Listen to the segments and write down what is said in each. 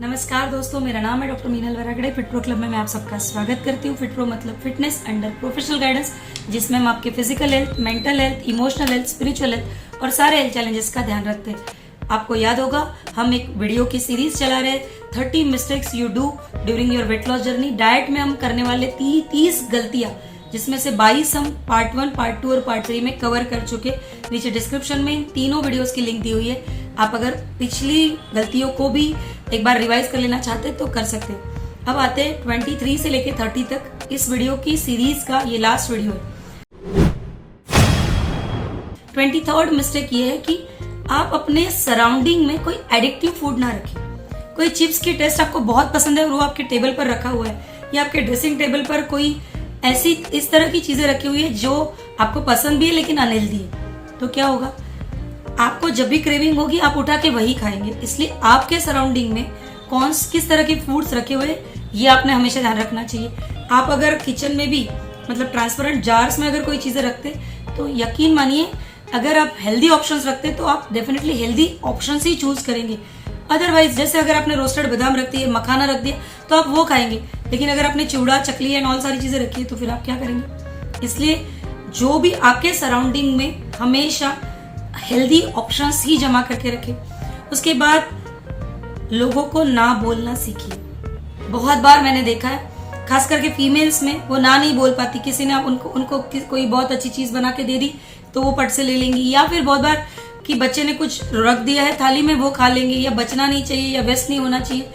नमस्कार दोस्तों, मेरा नाम है doctor Meenal Varagade. Fit pro club में मैं आप सबका स्वागत करती हूँ। फिट प्रो मतलब फिटनेस अंडर प्रोफेशनल गाइडेंस, जिसमें हम आपके physical health, mental health, emotional health, spiritual health और सारे हेल्थ चैलेंजेस का ध्यान रखते हैं। आपको याद होगा, हम एक वीडियो की सीरीज चला रहे 30 mistakes you do during your weight loss journey. Diet में हम करने वाले 30 गलतियां, जिसमें से 22 हम पार्ट 1, पार्ट 2 और पार्ट 3 में कवर कर चुके। नीचे डिस्क्रिप्शन में इन तीनों वीडियोस की लिंक दी हुई है। आप अगर पिछली गलतियों को भी एक बार रिवाइज कर लेना चाहते हैं तो कर सकते हैं। अब आते हैं 23 से लेके 30 तक। इस वीडियो की सीरीज का ये लास्ट वीडियो है। 23rd मिस्टेक ये है कि आप अपने सराउंडिंग में कोई एडिक्टिव फूड ना रखें। कोई चिप्स की टेस्ट आपको बहुत पसंद है और वो आपके टेबल पर रखा हुआ है, या आपके ड्रेसिंग टेबल पर कोई ऐसी इस तरह की चीजें रखी हुई है जो आपको पसंद भी है लेकिन अनहेल्दी है, तो क्या होगा? आपको जब भी क्रेविंग होगी आप उठा के वही खाएंगे। इसलिए आपके सराउंडिंग में किस तरह के फूड्स रखे हुए ये आपने हमेशा ध्यान रखना चाहिए। आप अगर किचन में भी मतलब ट्रांसपेरेंट जार्स में अगर कोई चीजें रखते तो यकीन मानिए, अगर आप हेल्दी ऑप्शंस रखते तो आप डेफिनेटली हेल्दी ऑप्शंस ही चूज करेंगे। अदरवाइज जैसे अगर आपने रोस्टेड बादाम रख दिए, मखाना रख दिया तो आप वो खाएंगे, लेकिन अगर आपने चिवड़ा, चकली एंड ऑल सारी चीजें रखी है तो फिर आप क्या करेंगे? इसलिए जो भी आपके सराउंडिंग में हमेशा हेल्दी ऑप्शंस ही जमा करके रखें। उसके बाद लोगों को ना बोलना सीखिए। बहुत बार मैंने देखा है, खास करके फीमेल्स में, वो ना नहीं बोल पाती। किसी ने उनको कोई बहुत अच्छी चीज बना के दे दी तो वो पट से ले लेंगी, या फिर बहुत बार कि बच्चे ने कुछ रख दिया है थाली में वो खा लेंगे, या बचना नहीं चाहिए या वेस्ट नहीं होना चाहिए।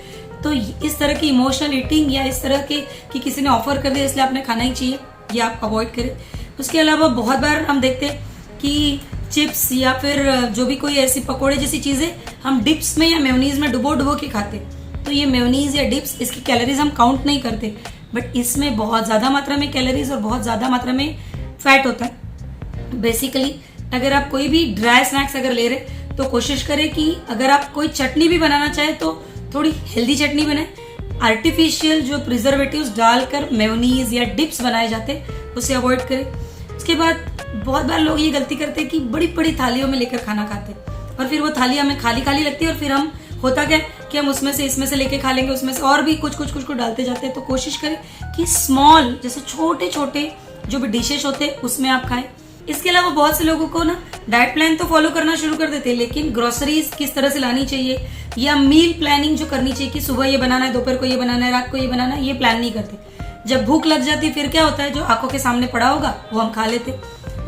तो इस तरह की इमोशनल ईटिंग या इस तरह के कि किसी ने ऑफर कर दिया इसलिए आपने खाना ही चाहिए, ये आप अवॉइड करें। उसके अलावा बहुत बार हम देखते हैं कि चिप्स या फिर जो भी कोई ऐसी पकोड़े जैसी चीजें हम डिप्स में या मेयोनीज में डुबो के खाते, तो ये मेयोनीज या डिप्स, इसकी कैलोरीज हम काउंट नहीं करते, बट इसमें बहुत ज्यादा मात्रा में कैलोरीज और बहुत ज्यादा मात्रा में फैट होता है। बेसिकली अगर आप कोई भी ड्राई स्नैक्स अगर ले रहे तो कोशिश करें कि अगर आप कोई चटनी भी बनाना चाहे तो थोड़ी हेल्दी चटनी बनाए। आर्टिफिशियल जो प्रिजर्वेटिव्स डालकर मेयोनीज या डिप्स बनाए जाते उसे अवॉइड करें। उसके बाद बहुत बार लोग ये गलती करते हैं कि बड़ी बड़ी थालियों में लेकर खाना खाते हैं और फिर वो थाली हमें खाली खाली लगती है और फिर हम होता क्या कि हम उसमें से इसमें से लेके खा लेंगे, उसमें से और भी कुछ डालते जाते हैं। तो कोशिश करें कि स्मॉल, जैसे छोटे छोटे जो भी डिशेस होते हैं उसमें आप खाएं। इसके अलावा बहुत से लोगों को ना डाइट प्लान तो फॉलो करना शुरू कर देते हैं, लेकिन ग्रोसरीज किस तरह से लानी चाहिए या मील प्लानिंग जो करनी चाहिए कि सुबह ये बनाना है, दोपहर को ये बनाना है, रात को ये बनाना है, ये प्लान नहीं करते। जब भूख लग जाती फिर क्या होता है, जो आंखों के सामने पड़ा होगा वो हम खा लेते।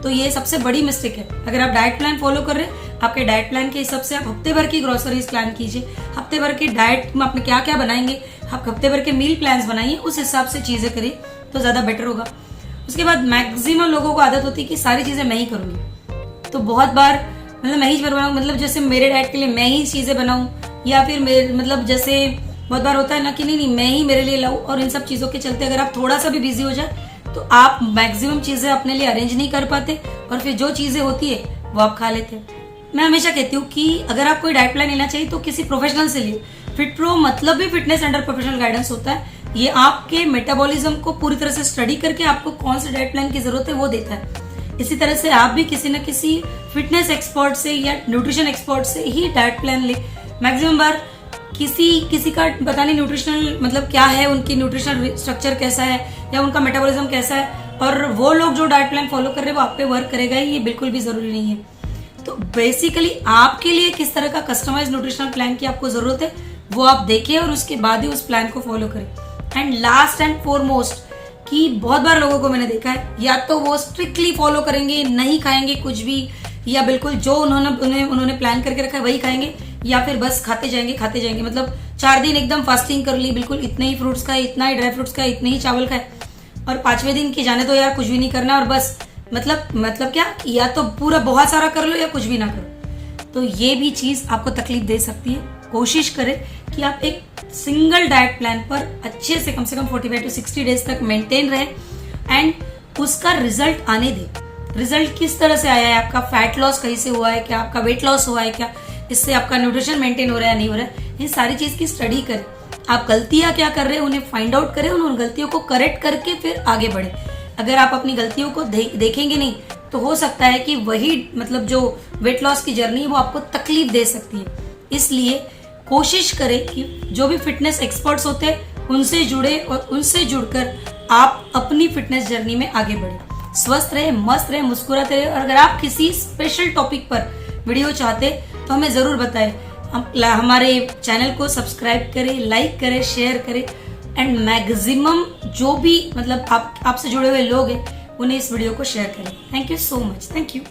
तो ये सबसे बड़ी मिस्टेक है। अगर आप डाइट प्लान फॉलो कर रहे हैं, आपके डाइट प्लान के हिसाब से आप हफ्ते भर की ग्रोसरीज प्लान कीजिए। हफ्ते भर के डाइट में आपने क्या क्या बनाएंगे, आप हफ्ते भर के मील प्लान्स बनाइए, उस हिसाब से चीजें करिए तो ज्यादा बेटर होगा। उसके बाद मैक्सिमम लोगों को आदत होती है कि सारी चीजें मैं ही करूंगी, तो बहुत बार मतलब मैं ही बनाऊं, मतलब जैसे मेरे डाइट के लिए मैं ही चीजें बनाऊं, या फिर मेरे मतलब जैसे बहुत बार होता है ना कि नहीं मैं ही मेरे लिए लाऊं। और इन सब चीजों के चलते अगर आप थोड़ा सा भी बिजी हो जाए तो आप मैक्सिमम चीजें अपने लिए अरेंज नहीं कर पाते और फिर जो चीजें होती है वो आप खा लेते हैं। मैं हमेशा कहती हूँ कि अगर आप कोई डाइट प्लान लेना चाहिए तो किसी प्रोफेशनल से लिए। फिट प्रो मतलब भी फिटनेस अंडर प्रोफेशनल गाइडेंस होता है। ये आपके मेटाबॉलिज्म को पूरी तरह से स्टडी करके आपको कौन से डाइट प्लान की जरूरत है वो देता है। इसी तरह से आप भी किसी न किसी फिटनेस एक्सपर्ट से या न्यूट्रिशन एक्सपर्ट से ही डाइट प्लान ले। मैक्सिमम बार किसी का पता नहीं न्यूट्रिशनल मतलब क्या है, उनकी न्यूट्रिशनल स्ट्रक्चर कैसा है या उनका मेटाबॉलिज्म कैसा है, और वो लोग जो डाइट प्लान फॉलो कर रहे हैं वो आप पे वर्क करेगा ही, ये बिल्कुल भी जरूरी नहीं है। तो बेसिकली आपके लिए किस तरह का कस्टमाइज न्यूट्रिशनल प्लान की आपको जरूरत है वो आप देखें और उसके बाद ही उस प्लान को फॉलो करें। एंड लास्ट एंड फॉरमोस्ट कि बहुत बार लोगों को मैंने देखा है, या तो वो स्ट्रिक्टली फॉलो करेंगे, नहीं खाएंगे कुछ भी, या बिल्कुल जो उन्होंने प्लान करके रखा है वही खाएंगे, या फिर बस खाते जाएंगे। मतलब 4 दिन एकदम फास्टिंग कर ली, बिल्कुल इतने ही फ्रूट्स खाए, इतना ही ड्राई फ्रूट्स खाए, इतने ही चावल खाए, और 5वें दिन की जाने तो यार कुछ भी नहीं करना और बस मतलब क्या, या तो पूरा बहुत सारा कर लो या कुछ भी ना करो। तो ये भी चीज आपको तकलीफ दे सकती है। कोशिश करें कि आप एक सिंगल डाइट प्लान पर अच्छे से कम 45 to 60 डेज तक मेंटेन रहे एंड उसका रिजल्ट आने दे। रिजल्ट किस तरह से आया है, आपका फैट लॉस कहीं से हुआ है क्या, आपका वेट लॉस हुआ है क्या, इससे आपका न्यूट्रिशन मेंटेन हो रहा है नहीं हो रहा है, ये सारी चीज की स्टडी करें। आप गलतियां क्या कर रहे हैं उन्हें फाइंड आउट करें, उन गलतियों को करेक्ट करके फिर आगे बढ़े। अगर आप अपनी गलतियों को देखेंगे नहीं तो हो सकता है कि वही मतलब जो वेट लॉस की जर्नी है वो आपको तकलीफ दे सकती है। इसलिए कोशिश करें कि जो भी फिटनेस एक्सपर्ट्स होते हैं उनसे जुड़े और उनसे जुड़कर आप अपनी फिटनेस जर्नी में आगे बढ़े। स्वस्थ रहे, मस्त रहे, मुस्कुराते रहे। और अगर आप किसी स्पेशल टॉपिक पर वीडियो चाहते तो हमें जरूर बताएं। हमारे चैनल को सब्सक्राइब करें, लाइक करें, शेयर करें एंड मैक्सिमम जो भी मतलब आपसे जुड़े हुए लोग हैं उन्हें इस वीडियो को शेयर करें। Thank you so much. Thank you.